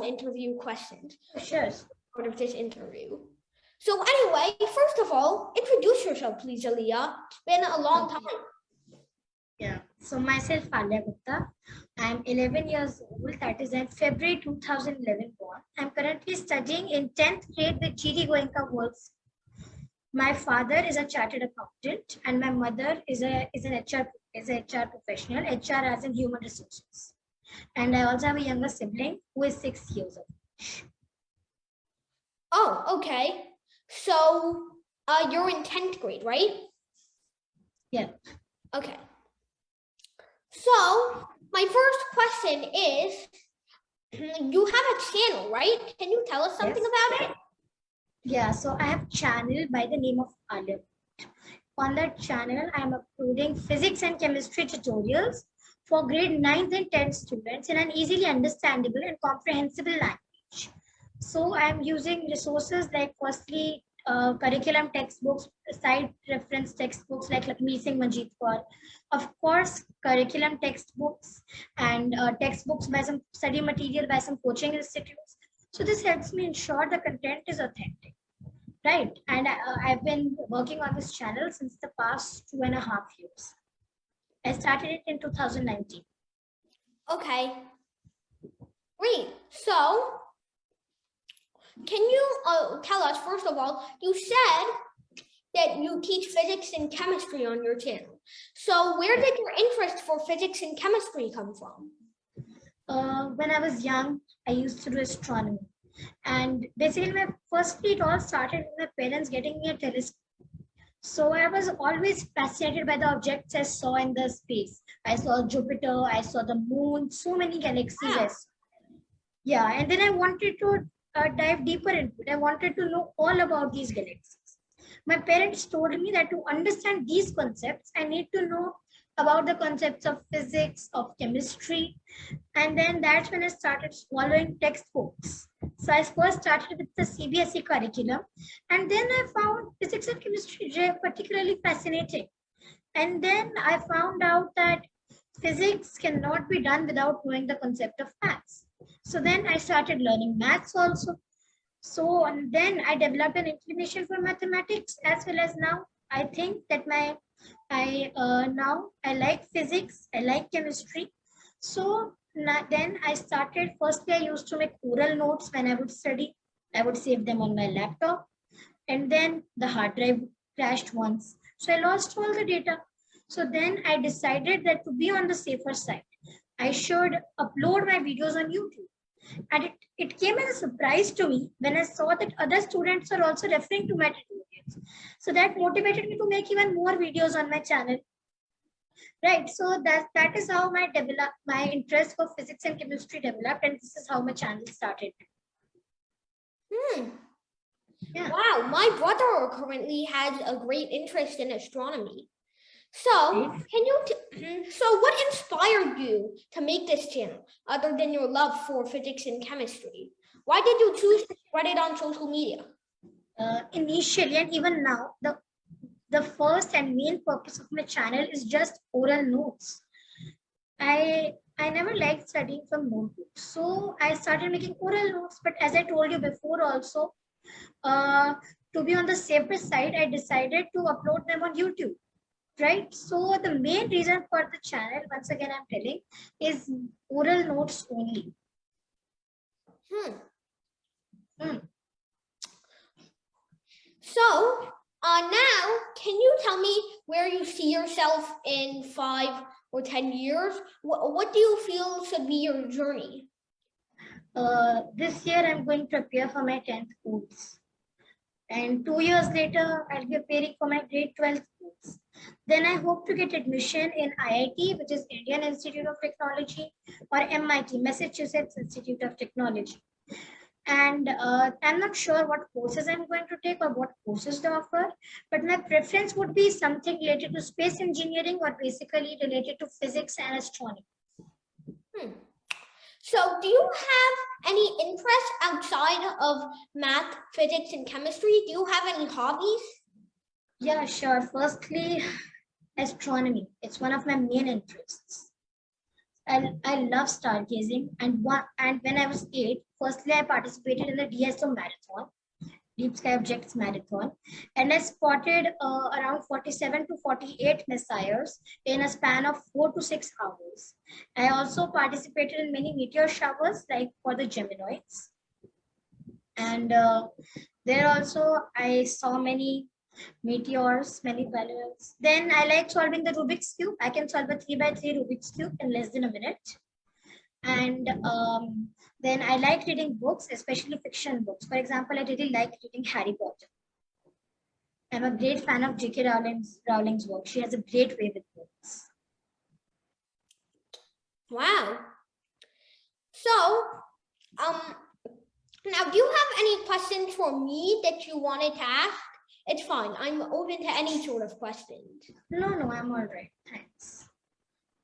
some interview questions. Sure. Part of this interview. So anyway, first of all, introduce yourself, please, Aliyah. It's been a long time. Yeah. So myself, Alia Gupta. I'm 11 years old. That is in February 2011 born. I'm currently studying in 10th grade with GD Goenka Works. My father is a chartered accountant, and my mother is an HR professional. HR as in human resources. And I also have a younger sibling who is 6 years old. Oh, okay. So you're in 10th grade, right? Yeah. Okay. So my first question is, you have a channel, right? Can you tell us something about it? Yeah, so I have a channel by the name of Alia. On that channel, I am uploading physics and chemistry tutorials for grade 9th and 10th students in an easily understandable and comprehensible language. So I am using resources like firstly curriculum textbooks, side reference textbooks like Lakshmi Singh Manjeet Kaur, of course curriculum textbooks and textbooks by some study material by some coaching institutes. So this helps me ensure the content is authentic, right? And I've been working on this channel since the past 2.5 years. I started it in 2019. Okay. Great. So can you tell us, first of all, you said that you teach physics and chemistry on your channel. So where did your interest for physics and chemistry come from? When I was young, I used to do astronomy. And basically, firstly, it all started with my parents getting me a telescope. So I was always fascinated by the objects I saw in the space. I saw Jupiter, I saw the moon, so many galaxies. I saw. Yeah, and then I wanted to dive deeper into it. I wanted to know all about these galaxies. My parents told me that to understand these concepts, I need to know about the concepts of physics, of chemistry. And then that's when I started following textbooks. So I first started with the CBSE curriculum. And then I found physics and chemistry particularly fascinating. And then I found out that physics cannot be done without knowing the concept of maths. So then I started learning maths also. So and then I developed an inclination for mathematics, as well as now I think that now I like physics, I like chemistry. So then I started, firstly I used to make oral notes when I would study. I would save them on my laptop, and then the hard drive crashed once. So I lost all the data. So then I decided that to be on the safer side, I should upload my videos on YouTube. And it came as a surprise to me when I saw that other students are also referring to my tutorials. So that motivated me to make even more videos on my channel. Right. So that is how my interest for physics and chemistry developed, and this is how my channel started. Yeah. Wow, my brother currently has a great interest in astronomy. So, so what inspired you to make this channel, other than your love for physics and chemistry? Why did you choose to spread it on social media? Initially, and even now, the first and main purpose of my channel is just oral notes. I never liked studying from notebooks, so I started making oral notes. But as I told you before also, to be on the safer side, I decided to upload them on YouTube. Right. So the main reason for the channel, once again, I'm telling, is oral notes only. So now, can you tell me where you see yourself in 5 or 10 years? What do you feel should be your journey? This year, I'm going to prepare for my 10th course. And 2 years later, I'll be preparing for my grade 12th course. Then I hope to get admission in IIT, which is Indian Institute of Technology, or MIT, Massachusetts Institute of Technology. And I'm not sure what courses I'm going to take or what courses they offer, but my preference would be something related to space engineering or basically related to physics and astronomy. So do you have any interest outside of math, physics, and chemistry? Do you have any hobbies? Yeah, sure. Firstly, astronomy. It's one of my main interests. I love stargazing, and when I was 8, firstly, I participated in the DSO marathon, Deep Sky Objects Marathon, and I spotted around 47 to 48 messiahs in a span of 4 to 6 hours. I also participated in many meteor showers, like for the Geminoids. And there also, I saw many meteors, many balloons. Then I like solving the Rubik's Cube. I can solve a 3x3 Rubik's Cube in less than a minute. And then I like reading books, especially fiction books. For example, I really like reading Harry Potter. I'm a great fan of J.K. Rowling's work. She has a great way with books. Wow. So, now do you have any questions for me that you wanted to ask? It's fine. I'm open to any sort of questions. No, I'm all right. Thanks.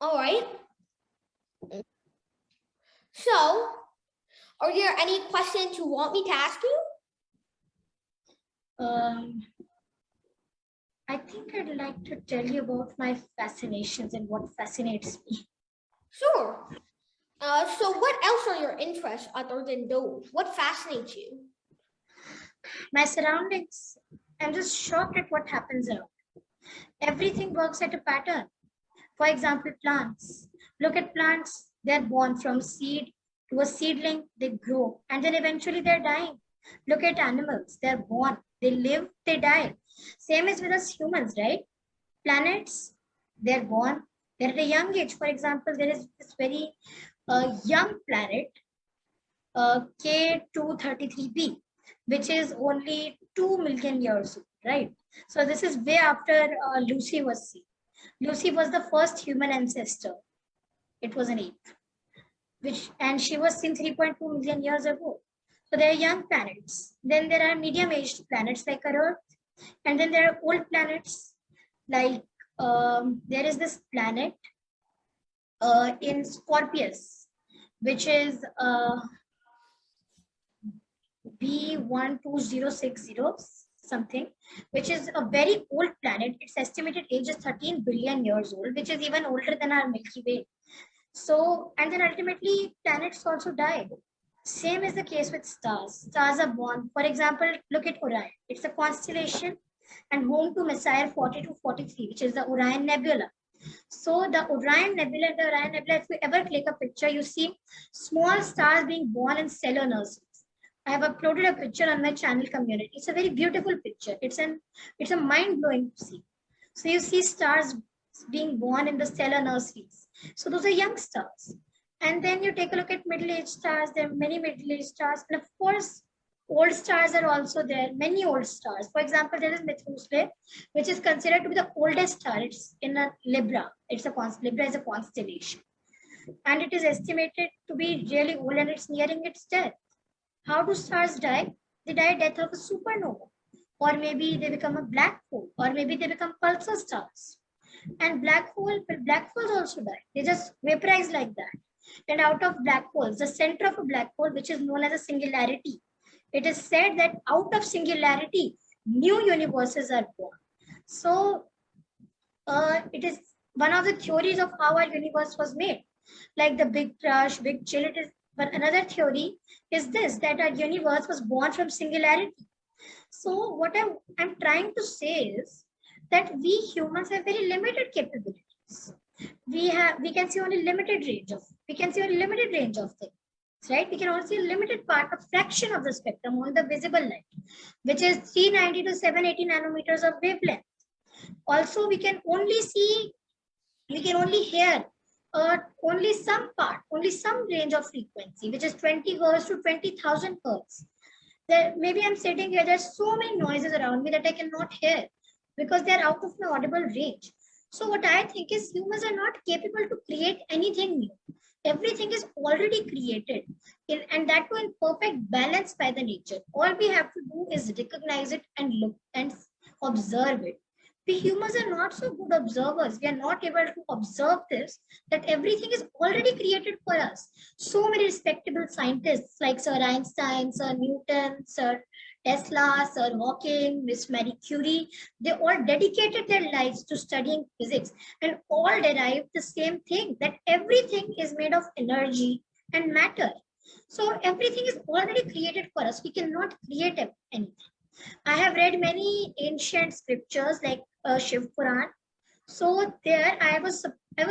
All right. So, are there any questions you want me to ask you? I think I'd like to tell you about my fascinations and what fascinates me. Sure. So what else are your interests other than those? What fascinates you? My surroundings. I'm just shocked at what happens around. Everything works at a pattern. For example, plants. Look at plants. They're born from seed to a seedling, they grow, and then eventually they're dying. Look at animals. They're born, they live, they die. Same is with us humans, right? Planets, they're born, they're at a young age. For example, there is this very young planet, K233b, which is only 2 million years old, right? So this is way after Lucy was seen. Lucy was the first human ancestor. It was an ape, and she was seen 3.2 million years ago. So there are young planets. Then there are medium-aged planets like our Earth. And then there are old planets like there is this planet in Scorpius, which is B12060 something, which is a very old planet. Its estimated age is 13 billion years old, which is even older than our Milky Way. So, and then ultimately planets also die. Same is the case with stars. Stars are born. For example, look at Orion. It's a constellation and home to Messiah 4243, which is the Orion Nebula. So the Orion Nebula, if you ever click a picture, you see small stars being born in cellular nurseries. I have uploaded a picture on my channel community. It's a very beautiful picture. It's a mind-blowing to see. So you see stars being born in the stellar nurseries. So those are young stars. And then you take a look at middle-aged stars. There are many middle-aged stars. And of course, old stars are also there, many old stars. For example, there is Methuselah, which is considered to be the oldest star. It's in a Libra. Libra is a constellation. And it is estimated to be really old and it's nearing its death. How do stars die? They die death of a supernova. Or maybe they become a black hole. Or maybe they become pulsar stars. And black holes also die. They just vaporize like that. And out of black holes, the center of a black hole, which is known as a singularity, it is said that out of singularity, new universes are born. So it is one of the theories of how our universe was made, like the big crush, big chill. But another theory is this, that our universe was born from singularity. So what I'm trying to say is that we humans have very limited capabilities. We can see only limited range of things, right? We can only see a limited part, a fraction of the spectrum on the visible light, which is 390 to 780 nanometers of wavelength. Also, we can only hear only some range of frequency, which is 20 hertz to 20,000 hertz. Maybe I'm sitting here, there's so many noises around me that I cannot hear because they're out of my audible range. So what I think is humans are not capable to create anything new. Everything is already created, and that too in perfect balance by the nature. All we have to do is recognize it and look and observe it. We humans are not so good observers. We are not able to observe this, that everything is already created for us. So many respectable scientists like Sir Einstein, Sir Newton, Sir Tesla, Sir Hawking, Miss Marie Curie, they all dedicated their lives to studying physics and all derived the same thing, that everything is made of energy and matter. So everything is already created for us. We cannot create anything. I have read many ancient scriptures like Shiv Puran. So there I was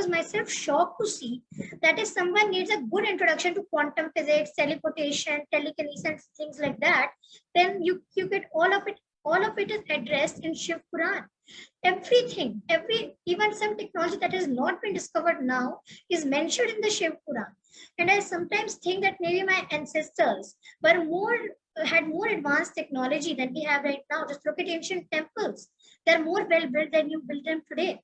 myself shocked to see that if someone needs a good introduction to quantum physics, teleportation, telekinesis, things like that, then you get all of it is addressed in Shiv Puran. Everything, even some technology that has not been discovered now is mentioned in the Shiv Puran. And I sometimes think that maybe my ancestors had more advanced technology than we have right now. Just look at ancient temples. They're more well built than you build them today.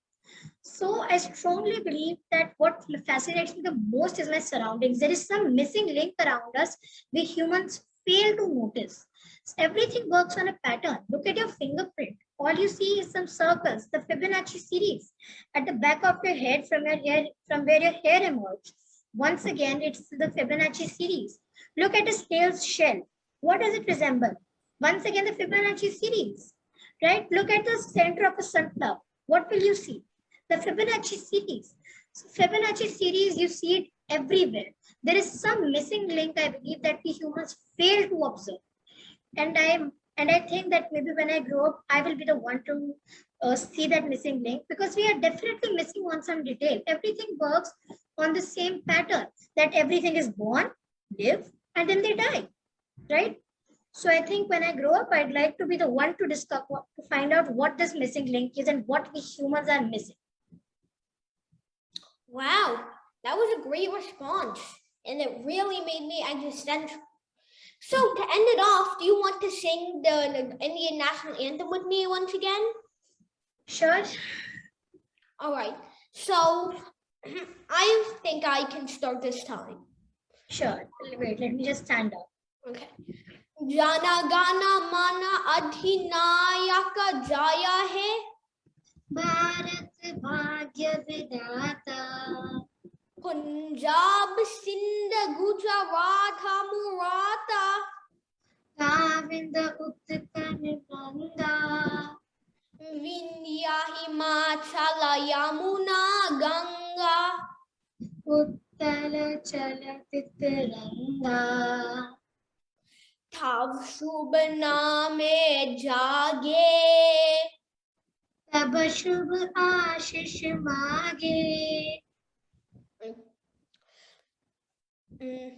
So I strongly believe that what fascinates me the most is my surroundings. There is some missing link around us we humans fail to notice. Everything works on a pattern. Look at your fingerprint. All you see is some circles, the Fibonacci series at the back of your head from where your hair emerged. Once again, it's the Fibonacci series. Look at a snail's shell. What does it resemble? Once again, the Fibonacci series, right? Look at the center of a sunflower. What will you see? The Fibonacci series. So Fibonacci series, you see it everywhere. There is some missing link, I believe, that we humans fail to observe. And I think that maybe when I grow up, I will be the one to see that missing link, because we are definitely missing on some detail. Everything works on the same pattern, that everything is born, live, and then they die, right? So I think when I grow up, I'd like to be the one to discover, to find out what this missing link is and what we humans are missing. Wow, that was a great response, and it really made me existential. So to end it off, do you want to sing the Indian national anthem with me once again? Sure. All right. So I think I can start this time. Sure. Wait, let me just stand up. Okay. Jana Gana Mana Adhinayaka Jaya Hai. Bharat Bhagya Vidata. Punjab Sindh Gujarat Maratha. Govinda Uttar Ganga. Vindhya Himachala Yamuna Ganga. Uttara Chala Titiranga. Tav Shubh Name Jage. Tab Shubh Ashish Mage.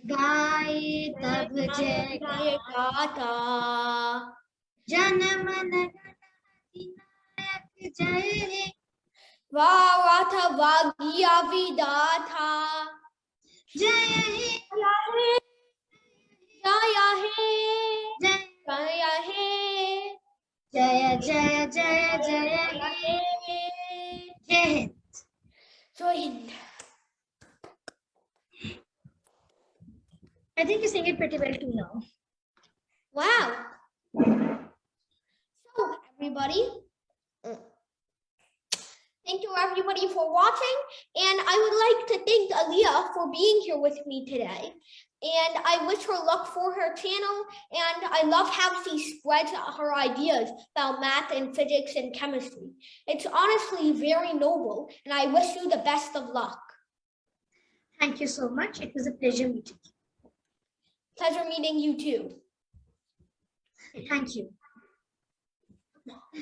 Gaye Tab Jai Gata. Janamana Adhinayak Jai. Varatha Vagya Vidata. Jaya He. Jaya He. Jaya Jaya He. Jaya Jaya Jaya Jaya He. Jai Hind. Jai Hind. I think you sing it pretty well too now. Wow. So everybody, thank you everybody for watching, and I would like to thank Aliyah for being here with me today. And I wish her luck for her channel, and I love how she spreads her ideas about math and physics and chemistry. It's honestly very noble, and I wish you the best of luck. Thank you so much. It was a pleasure meeting you. Pleasure meeting you too. Thank you.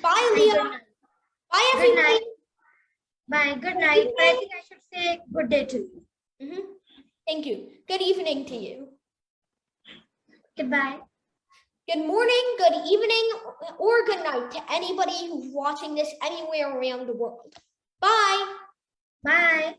Bye, Aliyah. Bye, everybody. Bye. Good night. But I think I should say good day to you. Thank you. Good evening to you. Goodbye. Good morning, good evening, or good night to anybody who's watching this anywhere around the world. Bye. Bye.